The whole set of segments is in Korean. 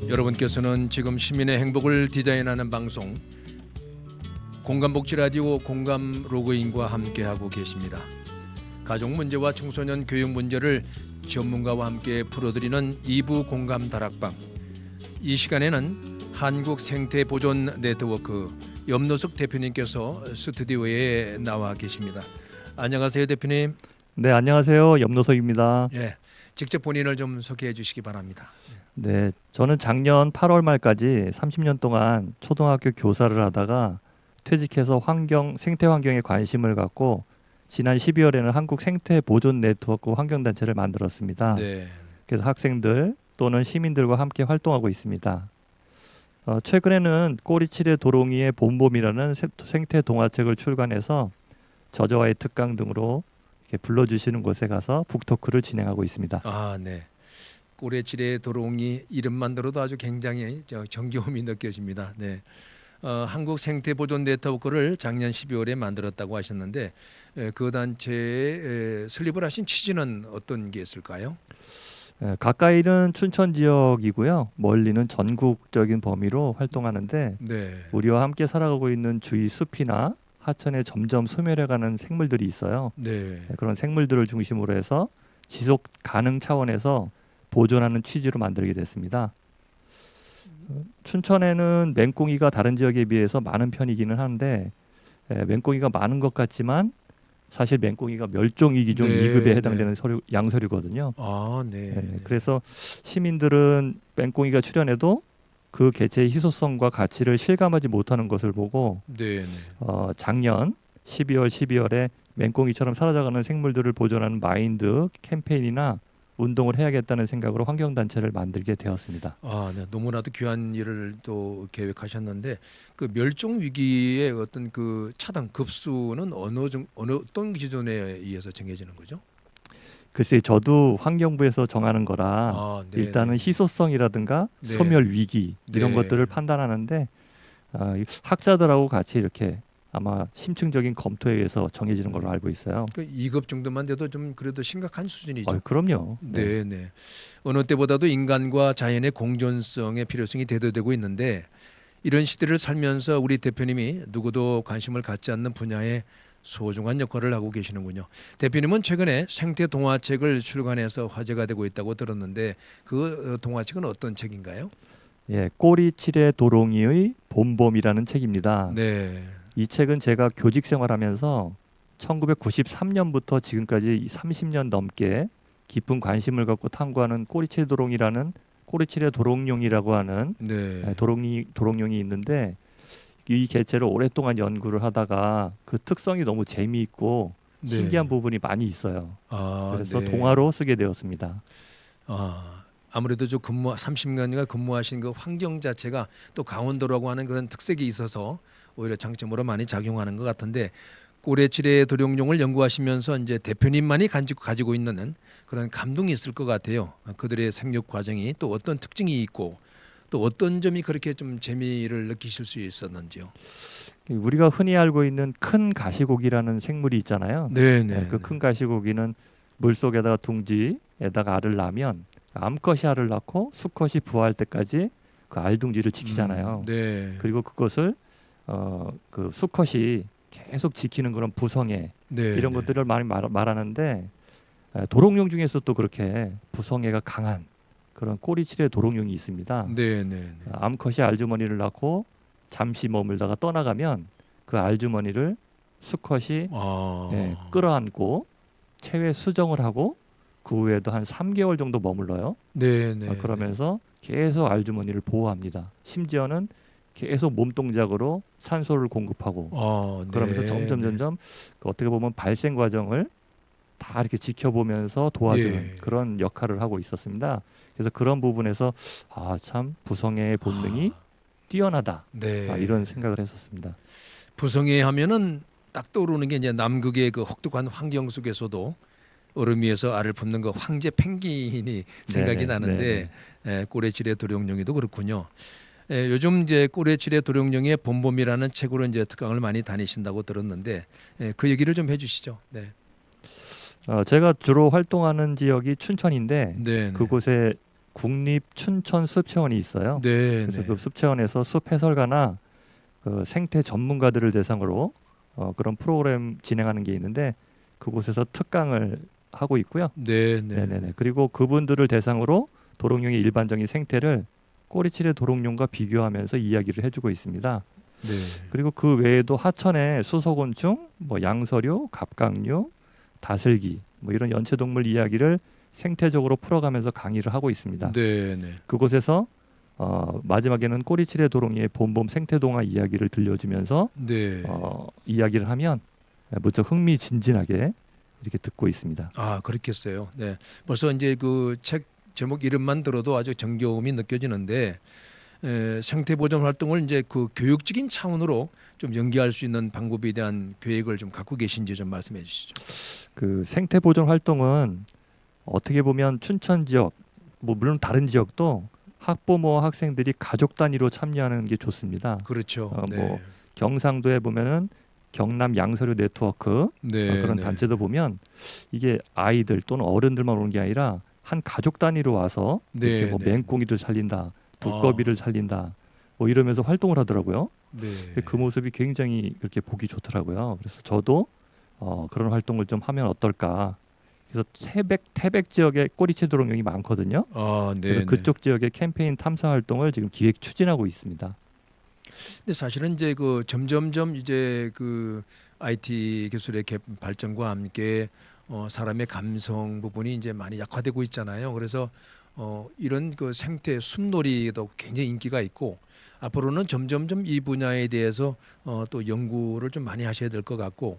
여러분께서는 지금 시민의 행복을 디자인하는 방송 공감복지라디오 공감 로그인과 함께하고 계십니다. 가족 문제와 청소년 교육 문제를 전문가와 함께 풀어드리는 2부 공감 다락방. 이 시간에는 한국생태보존 네트워크 염노석 대표님께서 스튜디오에 나와 계십니다. 안녕하세요, 대표님. 네, 안녕하세요. 염노석입니다. 예, 직접 본인을 좀 소개해 주시기 바랍니다. 네, 저는 작년 8월 말까지 30년 동안 초등학교 교사를 하다가 퇴직해서 생태 환경에 관심을 갖고 지난 12월에는 한국 생태 보존 네트워크 환경단체를 만들었습니다. 네. 그래서 학생들 또는 시민들과 함께 활동하고 있습니다. 최근에는 꼬리치레 도롱이의 봄봄이라는 생태 동화책을 출간해서 저자와의 특강 등으로 이렇게 불러주시는 곳에 가서 북토크를 진행하고 있습니다. 아, 네. 꼬레치레 도롱이 이름만 들어도 아주 굉장히 정겨움이 느껴집니다. 네. 한국 생태보존 네트워크를 작년 12월에 만들었다고 하셨는데 그 단체에 설립을 하신 취지는 어떤 게 있을까요? 가까이는 춘천 지역이고요. 멀리는 전국적인 범위로 활동하는데 네. 우리와 함께 살아가고 있는 주위 숲이나 하천에 점점 소멸해가는 생물들이 있어요. 네. 그런 생물들을 중심으로 해서 지속 가능 차원에서 보존하는 취지로 만들게 됐습니다. 춘천에는 맹꽁이가 다른 지역에 비해서 많은 편이기는 한데 맹꽁이가 많은 것 같지만 사실 맹꽁이가 멸종위기종 네, 2급에 해당되는 네. 양서류거든요. 아, 네. 그래서 시민들은 맹꽁이가 출현해도 그 개체의 희소성과 가치를 실감하지 못하는 것을 보고 네. 작년 12월에 맹꽁이처럼 사라져가는 생물들을 보존하는 마인드 캠페인이나 운동을 해야겠다는 생각으로 환경단체를 만들게 되었습니다. 아, 네. 너무나도 귀한 일을 또 계획하셨는데 그 멸종 위기의 어떤 그 차단 급수는 어느 어떤 기준에 의해서 정해지는 거죠? 글쎄 저도 환경부에서 정하는 거라 아, 네. 일단은 희소성이라든가 네. 소멸 위기 이런 네. 것들을 판단하는데 학자들하고 같이 이렇게 아마 심층적인 검토에 의해서 정해지는 걸로 알고 있어요. 그 2급 정도만 돼도 좀 그래도 심각한 수준이죠. 그럼요. 네, 네. 어느 때보다도 인간과 자연의 공존성의 필요성이 대두되고 있는데 이런 시대를 살면서 우리 대표님이 누구도 관심을 갖지 않는 분야에 소중한 역할을 하고 계시는군요. 대표님은 최근에 생태 동화책을 출간해서 화제가 되고 있다고 들었는데 그 동화책은 어떤 책인가요? 예, 꼬리치레 도롱이의 봄봄이라는 책입니다. 네. 이 책은 제가 교직 생활하면서 1993년부터 지금까지 30년 넘게 깊은 관심을 갖고 탐구하는 꼬리치레 도롱이라는 꼬리치레 도롱뇽이라고 하는 네. 도롱뇽이 있는데 이 개체를 오랫동안 연구를 하다가 그 특성이 너무 재미있고 네. 신기한 부분이 많이 있어요. 아, 그래서 네. 동화로 쓰게 되었습니다. 아무래도 30년간 근무하신 그 환경 자체가 또 강원도라고 하는 그런 특색이 있어서 오히려 장점으로 많이 작용하는 것 같은데 꼬레치레 도룡뇽을 연구하시면서 이제 대표님만이 가지고 있는 그런 감동이 있을 것 같아요. 그들의 생육 과정이 또 어떤 특징이 있고 또 어떤 점이 그렇게 좀 재미를 느끼실 수 있었는지요. 우리가 흔히 알고 있는 큰 가시고기라는 생물이 있잖아요. 네네. 그 큰 가시고기는 물속에다가 둥지에다가 알을 낳으면 암컷이 알을 낳고 수컷이 부화할 때까지 그 알둥지를 지키잖아요. 네. 그리고 그것을 그 수컷이 계속 지키는 그런 부성애 네. 이런 것들을 많이 말하는데 도롱뇽 중에서 또 그렇게 부성애가 강한 그런 꼬리치레 도롱뇽이 있습니다. 네네. 암컷이 알주머니를 낳고 잠시 머물다가 떠나가면 그 알주머니를 수컷이 끌어안고 체외 수정을 하고 그 후에도 한 3개월 정도 머물러요. 네네. 그러면서 계속 알주머니를 보호합니다. 심지어는 계속 몸 동작으로 산소를 공급하고 그러면서 점점 어떻게 보면 발생 과정을 다 이렇게 지켜보면서 도와주는 그런 역할을 하고 있었습니다. 그래서 그런 부분에서 참 부성애의 본능이 뛰어나다. 이런 생각을 했었습니다. 부성애 하면은 딱 떠오르는 게 이제 남극의 그 혹독한 환경 속에서도 얼음 위에서 알을 품는 그 황제 펭귄이 생각이 나는데 꼬레치레 도룡뇽이도 그렇군요. 요즘 이제 꼬레치레 도룡뇽의 봄봄이라는 책으로 이제 특강을 많이 다니신다고 들었는데 그 얘기를 좀 해주시죠. 네. 제가 주로 활동하는 지역이 춘천인데 네네. 그곳에 국립춘천숲체원이 있어요. 네, 그래서 네. 그 숲체원에서 숲 해설가나 그 생태 전문가들을 대상으로 그런 프로그램 진행하는 게 있는데 그곳에서 특강을 하고 있고요. 네, 네. 네네네. 그리고 그분들을 대상으로 도롱뇽의 일반적인 생태를 꼬리치레 도롱뇽과 비교하면서 이야기를 해주고 있습니다. 네. 그리고 그 외에도 하천의 수소곤충, 뭐 양서류, 갑각류, 다슬기 뭐 이런 연체동물 이야기를 생태적으로 풀어가면서 강의를 하고 있습니다. 네, 네. 그곳에서 마지막에는 꼬리치레 도롱이의 봄봄 생태동화 이야기를 들려주면서 네. 이야기를 하면 무척 흥미진진하게 이렇게 듣고 있습니다. 아, 그렇겠어요. 네. 벌써 이제 그 책 제목 이름만 들어도 아주 정겨움이 느껴지는데 생태 보존 활동을 이제 그 교육적인 차원으로 좀 연계할 수 있는 방법에 대한 계획을 좀 갖고 계신지 좀 말씀해 주시죠. 그 생태 보존 활동은 어떻게 보면 춘천 지역, 뭐 물론 다른 지역도 학부모 학생들이 가족 단위로 참여하는 게 좋습니다. 그렇죠. 네. 뭐 경상도에 보면은 경남 양서류 네트워크 네, 그런 네. 단체도 보면 이게 아이들 또는 어른들만 오는 게 아니라 한 가족 단위로 와서 네, 이렇게 뭐 네. 맹꽁이를 살린다, 두꺼비를 살린다, 뭐 이러면서 활동을 하더라고요. 네. 그 모습이 굉장히 그렇게 보기 좋더라고요. 그래서 저도 그런 활동을 좀 하면 어떨까. 그래서 태백 지역에 꼬리채 도롱뇽이 많거든요. 아, 네. 그래서 그쪽 지역의 캠페인 탐사 활동을 지금 기획 추진하고 있습니다. 근데 사실은 이제 그 점점점 이제 그 IT 기술의 발전과 함께 사람의 감성 부분이 이제 많이 약화되고 있잖아요. 그래서 이런 그 생태 숲놀이도 굉장히 인기가 있고 앞으로는 점점점 이 분야에 대해서 또 연구를 좀 많이 하셔야 될 것 같고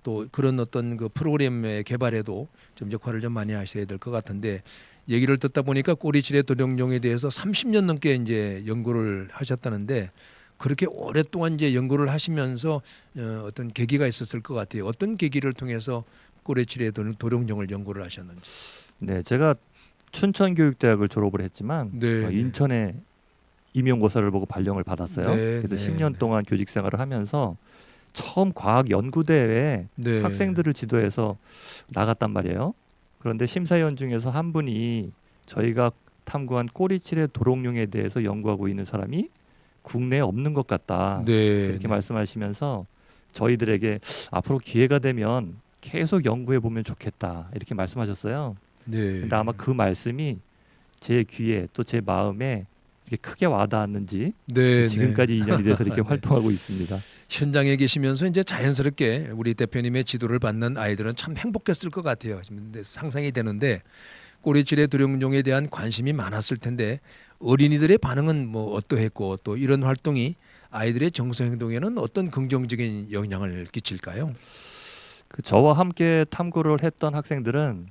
또 그런 어떤 그 프로그램의 개발에도 좀 역할을 좀 많이 하셔야 될 것 같은데 얘기를 듣다 보니까 꼬리치레 도롱뇽에 대해서 30년 넘게 이제 연구를 하셨다는데 그렇게 오랫동안 이제 연구를 하시면서 어떤 계기가 있었을 것 같아요. 어떤 계기를 통해서 꼬리치레 도롱뇽을 연구를 하셨는지. 네, 제가 춘천교육대학을 졸업을 했지만 네, 인천에 임용고사를 보고 발령을 받았어요. 네, 그래서 네, 10년 네. 동안 교직 생활을 하면서 처음 과학 연구대회에 네. 학생들을 지도해서 나갔단 말이에요. 그런데 심사위원 중에서 한 분이 저희가 탐구한 꼬리치레 도롱뇽에 대해서 연구하고 있는 사람이 국내에 없는 것 같다. 네, 이렇게 네. 말씀하시면서 저희들에게 앞으로 기회가 되면 계속 연구해 보면 좋겠다. 이렇게 말씀하셨어요. 네. 근데 아마 그 말씀이 제 귀에 또 제 마음에 이렇게 크게 와닿았는지 네, 지금까지 네. 인연이 돼서 이렇게 네. 활동하고 있습니다. 현장에 계시면서 이제 자연스럽게 우리 대표님의 지도를 받는 아이들은 참 행복했을 것 같아요. 지금 상상이 되는데 꼬리치레 도롱뇽에 대한 관심이 많았을 텐데 어린이들의 반응은 뭐 어떠했고 또 이런 활동이 아이들의 정서 행동에는 어떤 긍정적인 영향을 끼칠까요? 그 저와 함께 탐구를 했던 학생들은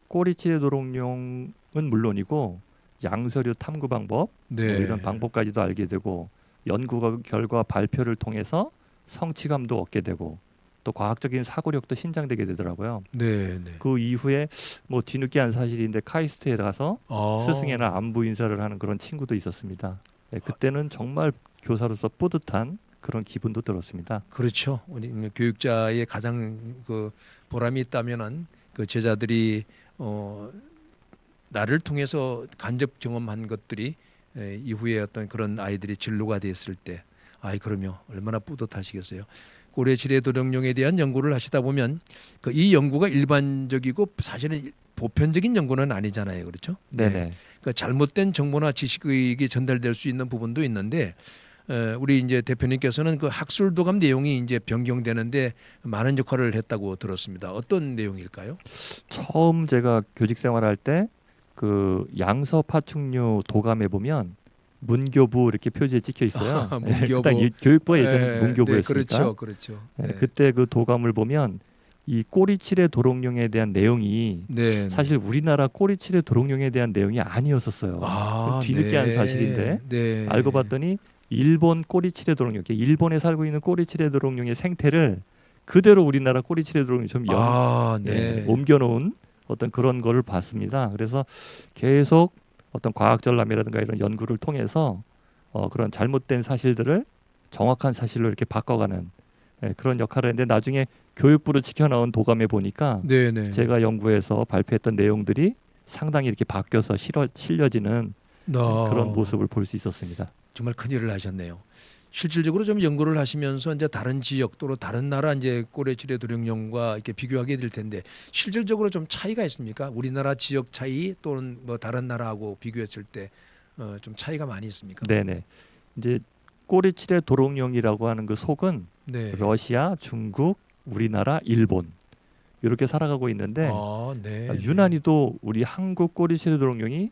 꼬리치레 도롱뇽은 물론이고 양서류 탐구 방법 네. 뭐 이런 방법까지도 알게 되고 연구 결과 발표를 통해서 성취감도 얻게 되고 또 과학적인 사고력도 신장되게 되더라고요. 네, 네. 그 이후에 뭐 뒤늦게 한 사실인데 카이스트에 가서 스승이나 안부 인사를 하는 그런 친구도 있었습니다. 네, 그때는 정말 교사로서 뿌듯한 그런 기분도 들었습니다. 그렇죠. 우리 교육자의 가장 그 보람이 있다면은 그 제자들이 나를 통해서 간접 경험한 것들이 이후에 어떤 그런 아이들이 진로가 됐을 때, 아이 그러면 얼마나 뿌듯하시겠어요. 꼬리치레 도롱뇽에 대한 연구를 하시다 보면 그 이 연구가 일반적이고 사실은 보편적인 연구는 아니잖아요, 그렇죠? 네네. 그러니까 잘못된 정보나 지식이 전달될 수 있는 부분도 있는데 우리 이제 대표님께서는 그 학술도감 내용이 이제 변경되는데 많은 역할을 했다고 들었습니다. 어떤 내용일까요? 처음 제가 교직 생활할 때 그 양서 파충류 도감에 보면 문교부 이렇게 표지에 찍혀 있어요. 문교부. 그다음 교육부가 예전에 네, 문교부였으니까. 그렇죠, 그렇죠. 네. 그때 그 도감을 보면 이 꼬리치레 도롱뇽에 대한 내용이 네, 사실 우리나라 꼬리치레 도롱뇽에 대한 내용이 아니었었어요. 뒤늦게 한 사실인데 네. 알고 봤더니 일본 꼬리치레 도롱뇽, 일본에 살고 있는 꼬리치레 도롱뇽의 생태를 그대로 우리나라 꼬리치레 도롱뇽 네. 옮겨놓은 어떤 그런 거를 봤습니다. 그래서 계속 어떤 과학 전람이라든가 이런 연구를 통해서 그런 잘못된 사실들을 정확한 사실로 이렇게 바꿔가는 그런 역할을 했는데 나중에 교육부로 지켜나온 도감에 보니까 네, 네. 제가 연구해서 발표했던 내용들이 상당히 이렇게 바뀌어서 실려지는 그런 모습을 볼 수 있었습니다. 정말 큰일을 하셨네요. 실질적으로 좀 연구를 하시면서 이제 다른 지역 또는 다른 나라 이제 꼬레치레 도룡령과 이렇게 비교하게 될 텐데 실질적으로 좀 차이가 있습니까? 우리나라 지역 차이 또는 뭐 다른 나라하고 비교했을 때 좀 차이가 많이 있습니까? 네네. 이제 꼬리치레 도롱뇽이라고 하는 그 속은 네. 러시아, 중국, 우리나라, 일본 이렇게 살아가고 있는데 네, 유난히도 우리 한국 꼬리치레 도롱뇽이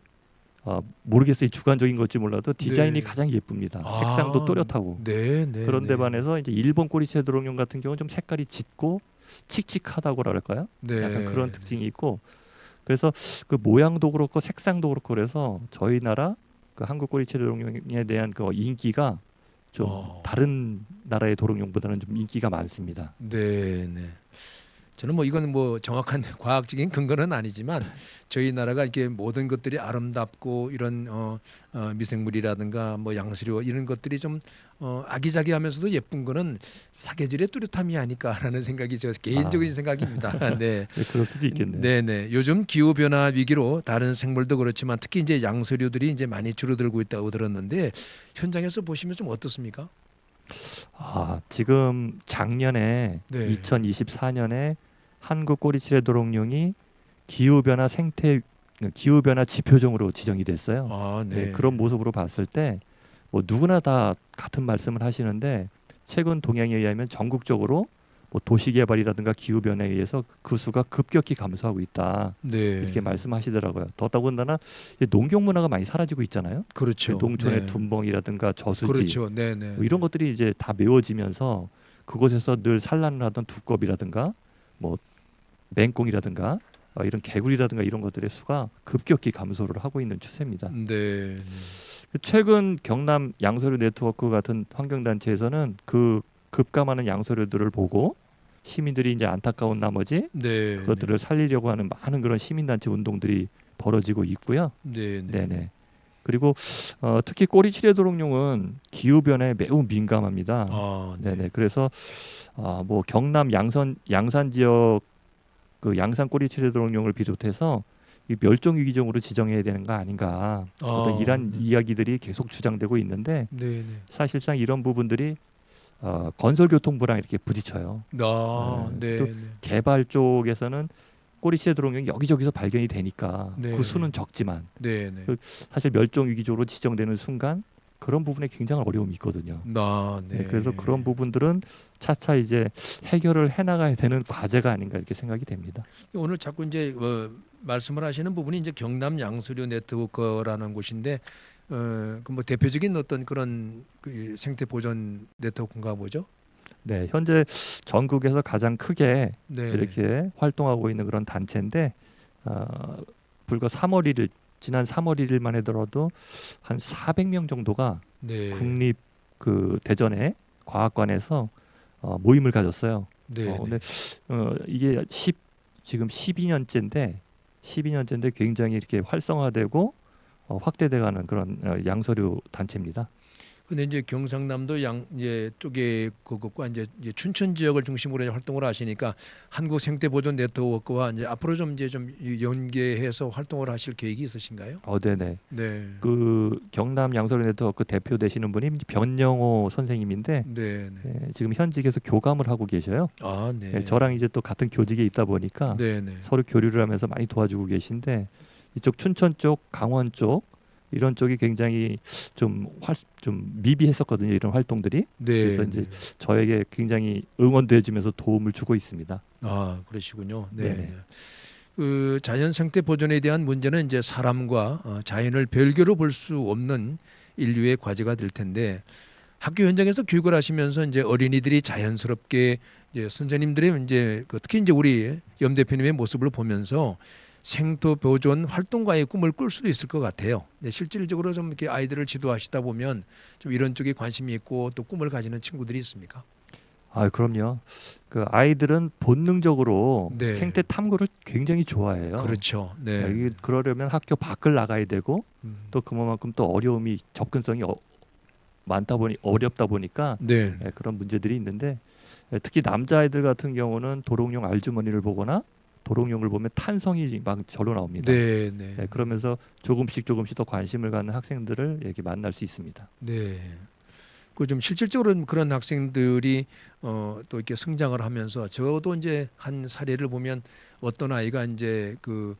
모르겠어요. 주관적인 건지 몰라도 디자인이 가장 예쁩니다. 색상도 또렷하고. 그런데 반해서 이제 일본 꼬리치레 도롱뇽 같은 경우는 좀 색깔이 짙고 칙칙하다고 그럴까요? 약간 그런 특징이 있고 그래서 그 모양도 그렇고 색상도 그렇고 그래서 저희 나라 그 한국 꼬리치레 도롱뇽에 대한 그 인기가 좀 다른 나라의 도롱뇽보다는 좀 인기가 많습니다. 네. 저는 뭐 이건 뭐 정확한 과학적인 근거는 아니지만 저희 나라가 이렇게 모든 것들이 아름답고 이런 미생물이라든가 뭐 양수류 이런 것들이 좀 아기자기하면서도 예쁜 거는 사계절의 뚜렷함이 아닐까라는 생각이 저 개인적인 생각입니다. 네. 그럴 수도 있겠네요. 네네. 요즘 기후 변화 위기로 다른 생물도 그렇지만 특히 이제 양서류들이 이제 많이 줄어들고 있다고 들었는데 현장에서 보시면 좀 어떻습니까? 지금 작년에 2024년에 한국 꼬리치레 도롱뇽이 기후변화 지표종으로 지정이 됐어요. 그런 모습으로 봤을 때 뭐 누구나 다 같은 말씀을 하시는데 최근 동향에 의하면 전국적으로 뭐 도시개발이라든가 기후변화에 의해서 그 수가 급격히 감소하고 있다. 이렇게 말씀하시더라고요. 더더군다나 농경 문화가 많이 사라지고 있잖아요. 그렇죠. 농촌의 둔벙이라든가 저수지 그렇죠. 뭐 이런 것들이 이제 다 메워지면서 그곳에서 늘 산란을 하던 두꺼비라든가 뭐 맹꽁이라든가 이런 개구리라든가 이런 것들의 수가 급격히 감소를 하고 있는 추세입니다. 최근 경남 양서류 네트워크 같은 환경단체에서는 그 급감하는 양서류들을 보고 시민들이 이제 안타까운 나머지 그것들을 살리려고 하는 많은 그런 시민단체 운동들이 벌어지고 있고요. 그리고 특히 꼬리치레 도롱뇽은 기후 변화에 매우 민감합니다. 그래서 뭐 경남 양산 지역 그 양산 꼬리치레 도롱뇽을 비롯해서 이 멸종 위기종으로 지정해야 되는 거 아닌가 어떤 이런 이야기들이 계속 주장되고 있는데 사실상 이런 부분들이 건설교통부랑 이렇게 부딪혀요. 또 개발 쪽에서는 꼬리치레 도롱뇽이 여기저기서 발견이 되니까 그 수는 적지만 사실 멸종 위기종으로 지정되는 순간 그런 부분에 굉장히 어려움이 있거든요. 그래서 그런 부분들은 차차 이제 해결을 해나가야 되는 과제가 아닌가 이렇게 생각이 됩니다. 오늘 자꾸 이제 말씀을 하시는 부분이 이제 경남 양서류 네트워크라는 곳인데 그 뭐 대표적인 어떤 그런 그 생태 보존 네트워크인가 보죠? 현재 전국에서 가장 크게 이렇게 활동하고 있는 그런 단체인데 불과 지난 3월 1일만 하더라도 한 400명 정도가 국립 그 대전의 과학관에서 모임을 가졌어요. 근데 이게 지금 12년째인데 굉장히 이렇게 활성화되고 확대돼가는 그런 양서류 단체입니다. 근데 이제 경상남도 이제 쪽에 그것과 이제 춘천 지역을 중심으로 활동을 하시니까 한국 생태 보존 네트워크와 이제 앞으로 좀 연계해서 활동을 하실 계획이 있으신가요? 네네. 그 경남 양서류 네트워크 대표 되시는 분이 변영호 선생님인데 지금 현직에서 교감을 하고 계셔요. 저랑 이제 또 같은 교직에 있다 보니까 서로 교류를 하면서 많이 도와주고 계신데 이쪽 춘천 쪽, 강원 쪽 이런 쪽이 굉장히 좀 미비했었거든요. 이런 활동들이. 그래서 이제 저에게 굉장히 응원도 해주면서 도움을 주고 있습니다. 그러시군요. 그 자연 생태 보존에 대한 문제는 이제 사람과 자연을 별개로 볼 수 없는 인류의 과제가 될 텐데 학교 현장에서 교육을 하시면서 이제 어린이들이 자연스럽게 이제 선생님들의 이제 특히 이제 우리 염 대표님의 모습을 보면서 생태 보존 활동가의 꿈을 꿀 수도 있을 것 같아요. 실질적으로 좀 이렇게 아이들을 지도하시다 보면 좀 이런 쪽에 관심이 있고 또 꿈을 가지는 친구들이 있습니까? 그럼요. 그 아이들은 본능적으로 생태 탐구를 굉장히 좋아해요. 그렇죠. 그러려면 학교 밖을 나가야 되고 또 그만큼 또 어려움이 접근성이 어렵다 보니까 그런 문제들이 있는데 특히 남자아이들 같은 경우는 도롱뇽 알주머니를 보거나 도롱뇽을 보면 탄성이 막 절로 나옵니다. 네, 네. 네, 그러면서 조금씩 더 관심을 갖는 학생들을 이렇게 만날 수 있습니다. 네. 그 좀 실질적으로 그런 학생들이 또 이렇게 성장을 하면서 저도 이제 한 사례를 보면 어떤 아이가 이제 그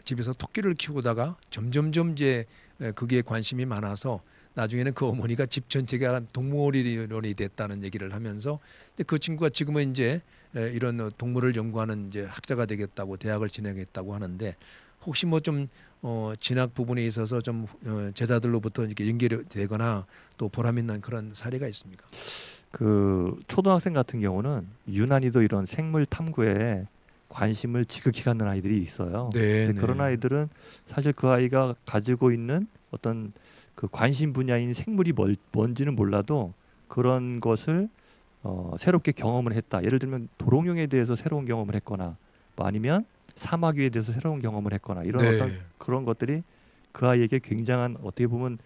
집에서 토끼를 키우다가 점점점 이제 그게 관심이 많아서 나중에는 그 어머니가 집 전체가 동물원이 됐다는 얘기를 하면서 그 친구가 지금은 이제 이런 동물을 연구하는 이제 학자가 되겠다고 대학을 진행했다고 하는데 혹시 뭐 좀 진학 부분에 있어서 좀 제자들로부터 이렇게 연결되거나 또 보람 있는 그런 사례가 있습니까? 그 초등학생 같은 경우는 유난히도 이런 생물 탐구에 관심을 지극히 갖는 아이들이 있어요. 네, 근데 그런 네. 아이들은 사실 그 아이가 가지고 있는 어떤 그 관심 분야인 생물이 뭔지는 몰라도 그런 것을 새롭게 경험을 했다. 예를 들면 도롱뇽에 대해서 새로운 경험을 했거나 뭐 아니면 사마귀에 대해서 새로운 경험을 했거나 이런 네. 어떤 그런 것들이 그 아이에게 굉장한 어떻게 보면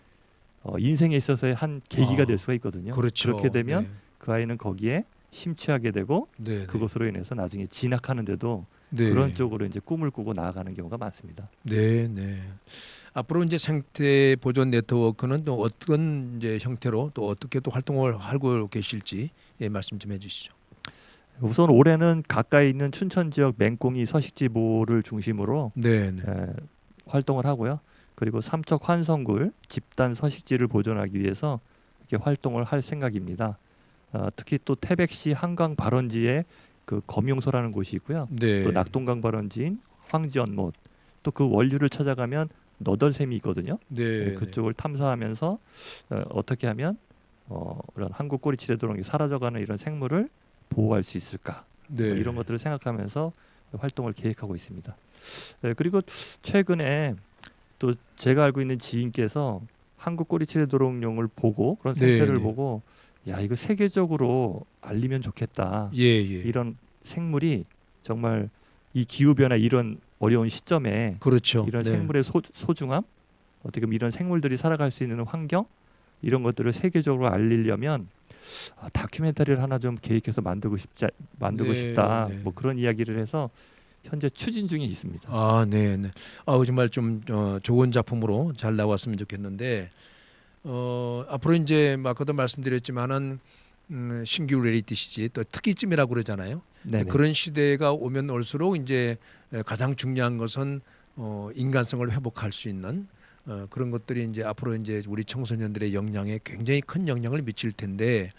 인생에 있어서의 한 계기가 될 수가 있거든요. 그렇죠. 그렇게 되면 네. 그 아이는 거기에 심취하게 되고 네, 그것으로 인해서 나중에 진학하는데도 네. 그런 쪽으로 이제 꿈을 꾸고 나아가는 경우가 많습니다. 네, 네. 앞으로 이제 생태 보존 네트워크는 또 어떤 이제 형태로 또 어떻게 또 활동을 하고 계실지 말씀 좀 해주시죠. 우선 올해는 가까이 있는 춘천 지역 맹꽁이 서식지 보호를 중심으로 네, 네. 활동을 하고요. 그리고 삼척 환성굴 집단 서식지를 보존하기 위해서 이렇게 활동을 할 생각입니다. 특히 또 태백시 한강 발원지에 그 검용소라는 곳이 있고요. 네. 또 낙동강 발원지인 황지연못, 또 그 원류를 찾아가면 너덜샘이 있거든요. 네, 그쪽을 탐사하면서 어떻게 하면 이런 한국 꼬리치레 도롱이 사라져가는 이런 생물을 보호할 수 있을까? 네. 뭐 이런 것들을 생각하면서 활동을 계획하고 있습니다. 그리고 최근에 또 제가 알고 있는 지인께서 한국 꼬리치레 도롱뇽을 보고 그런 생태를 네. 보고 야 이거 세계적으로 알리면 좋겠다. 예, 예. 이런 생물이 정말 이 기후 변화 이런 어려운 시점에 그렇죠. 이런 네. 생물의 소중함, 어떻게 보면 이런 생물들이 살아갈 수 있는 환경 이런 것들을 세계적으로 알리려면 다큐멘터리를 하나 좀 계획해서 만들고 네, 싶다. 네. 뭐 그런 이야기를 해서 현재 추진 중에 있습니다. 아, 네, 네. 정말 좀 좋은 작품으로 잘 나왔으면 좋겠는데 앞으로 이제 아까도 말씀드렸지만은 신규 리얼리티 시지 또 특이쯤이라고 그러잖아요. 네네. 그런 시대가 오면 올수록 이제 가장 중요한 것은 인간성을 회복할 수 있는 그런 것들이 이제 앞으로 이제 우리 청소년들의 역량에 굉장히 큰 영향을 미칠 텐데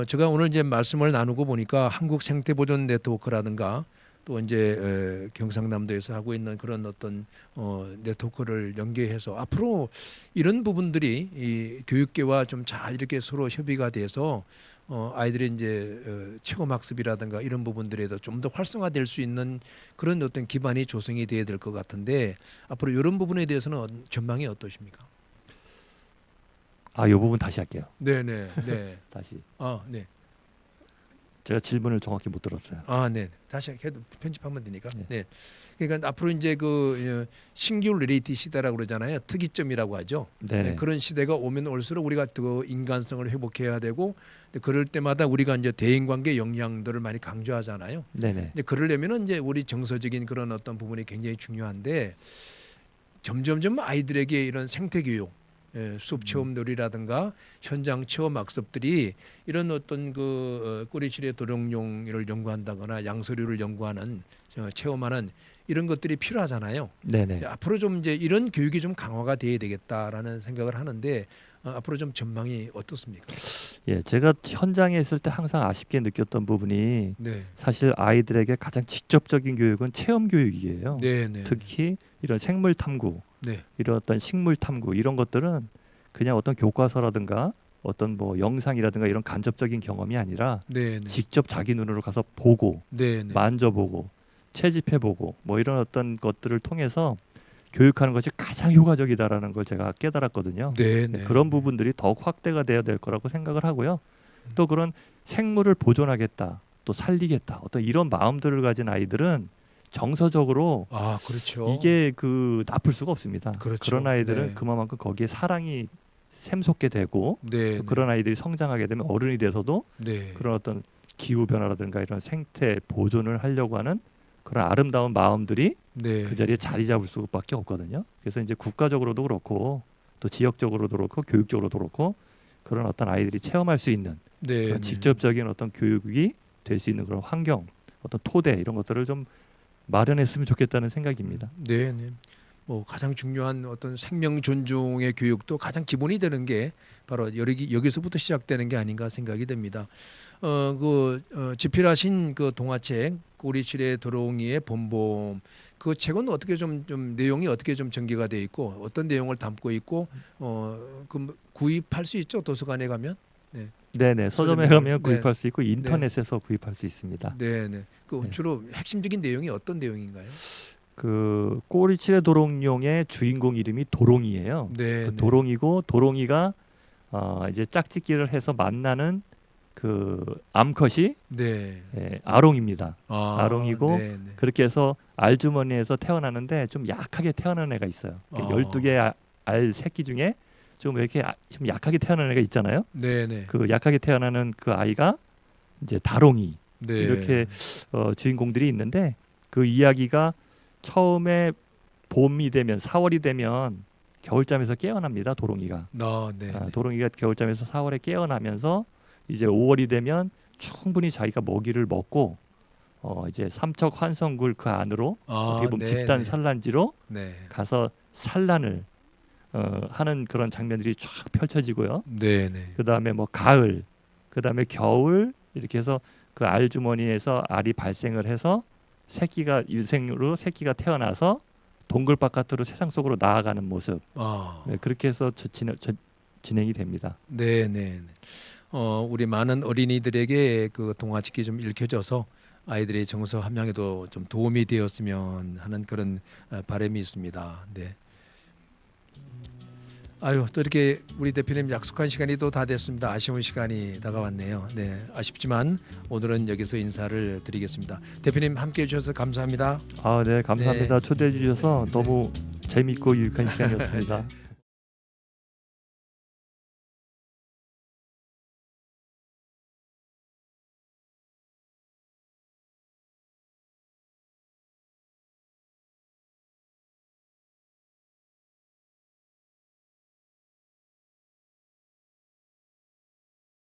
제가 오늘 이제 말씀을 나누고 보니까 한국 생태보존 네트워크라든가 또 이제 경상남도에서 하고 있는 그런 어떤 네트워크를 연계해서 앞으로 이런 부분들이 이 교육계와 좀 잘 이렇게 서로 협의가 돼서 아이들의 이제 체험 학습이라든가 이런 부분들에도 좀 더 활성화될 수 있는 그런 어떤 기반이 조성이 돼야 될 것 같은데 앞으로 이런 부분에 대해서는 전망이 어떠십니까? 이 부분 다시 할게요. 네네 네. 다시. 네. 제가 질문을 정확히 못 들었어요. 네. 다시 해도 편집하면 되니까. 네. 네. 그러니까 앞으로 이제 그 신규 리얼리티 시대라고 그러잖아요. 특이점이라고 하죠. 네네. 그런 시대가 오면 올수록 우리가 더 인간성을 회복해야 되고 그럴 때마다 우리가 이제 대인관계 역량들을 많이 강조하잖아요. 네네. 근데 그러려면은 이제 우리 정서적인 그런 어떤 부분이 굉장히 중요한데 점점점 아이들에게 이런 생태 교육 수업 체험 놀이라든가 현장 체험 학습들이 이런 어떤 그 꼬리치레 도롱뇽을 연구한다거나 양서류를 연구하는 체험하는 이런 것들이 필요하잖아요. 네네. 앞으로 좀 이제 이런 교육이 좀 강화가 돼야 되겠다라는 생각을 하는데 앞으로 좀 전망이 어떻습니까? 예, 제가 현장에 있을 때 항상 아쉽게 느꼈던 부분이 네, 사실 아이들에게 가장 직접적인 교육은 체험 교육이에요. 네, 네, 특히 이런 생물 탐구, 네, 이런 어떤 식물 탐구 이런 것들은 그냥 어떤 교과서라든가 어떤 뭐 영상이라든가 이런 간접적인 경험이 아니라 네, 네, 직접 자기 눈으로 가서 보고 네, 네, 만져보고 채집해보고 뭐 이런 어떤 것들을 통해서 교육하는 것이 가장 효과적이다라는 걸 제가 깨달았거든요. 네, 네. 그런 부분들이 더욱 확대가 돼야 될 거라고 생각을 하고요. 또 그런 생물을 보존하겠다, 또 살리겠다, 어떤 이런 마음들을 가진 아이들은 정서적으로 그렇죠. 이게 그 나쁠 수가 없습니다. 그렇죠. 그런 아이들은 네. 그만큼 거기에 사랑이 샘솟게 되고 네, 또 그런 아이들이 성장하게 되면 어른이 돼서도 네, 그런 어떤 기후 변화라든가 이런 생태 보존을 하려고 하는 그런 아름다운 마음들이 네. 그 자리에 자리 잡을 수밖에 없거든요. 그래서 이제 국가적으로도 그렇고 또 지역적으로도 그렇고 교육적으로도 그렇고 그런 어떤 아이들이 체험할 수 있는 네. 그런 직접적인 어떤 교육이 될 수 있는 그런 환경, 어떤 토대 이런 것들을 좀 마련했으면 좋겠다는 생각입니다. 네, 네. 뭐 가장 중요한 어떤 생명 존중의 교육도 가장 기본이 되는 게 바로 여기서부터 시작되는 게 아닌가 생각이 됩니다. 집필하신 그 동화책 꼬리칠의 도롱이의 봄봄 그 책은 어떻게 좀 내용이 어떻게 좀 전개가 돼 있고 어떤 내용을 담고 있고 구입할 수 있죠 도서관에 가면? 네. 네네 서점에 서점에 가면 네. 구입할 수 있고 인터넷에서 구입할 수 있습니다. 네네. 그 네. 주로 핵심적인 내용이 어떤 내용인가요? 그 꼬리칠의 도롱뇽의 주인공 이름이 도롱이에요. 네. 그 네. 도롱이고 도롱이가 이제 짝짓기를 해서 만나는 그 암컷이 네. 아롱입니다. 아롱이고 네, 네. 그렇게 해서 알주머니에서 태어나는데 좀 약하게 태어난 애가 있어요. 12개의 알 새끼 중에 좀 이렇게 좀 약하게 태어난 애가 있잖아요. 네네. 그 약하게 태어나는 그 아이가 이제 다롱이 네. 이렇게 주인공들이 있는데 그 이야기가 처음에 봄이 되면 4월이 되면 겨울잠에서 깨어납니다. 도롱이가. 네. 도롱이가 겨울잠에서 4월에 깨어나면서 이제 5월이 되면 충분히 자기가 먹이를 먹고 이제 삼척 환성굴 그 안으로 어떻게 보면 집단 산란지로 네. 가서 산란을 하는 그런 장면들이 쫙 펼쳐지고요. 네네. 그다음에 뭐 가을, 그다음에 겨울 이렇게 해서 그 알 주머니에서 알이 발생을 해서 새끼가 유생으로 새끼가 태어나서 동굴 바깥으로 세상 속으로 나아가는 모습. 네, 그렇게 해서 진행이 됩니다. 네네. 우리 많은 어린이들에게 그 동화책이 좀 읽혀져서 아이들의 정서 함양에도 좀 도움이 되었으면 하는 그런 바람이 있습니다. 네. 또 이렇게 우리 대표님 약속한 시간이 또 다 됐습니다. 아쉬운 시간이 다가왔네요. 네, 아쉽지만 오늘은 여기서 인사를 드리겠습니다. 대표님 함께해 주셔서 감사합니다. 네, 감사합니다. 네. 초대해 주셔서 너무 재밌고 유익한 시간이었습니다.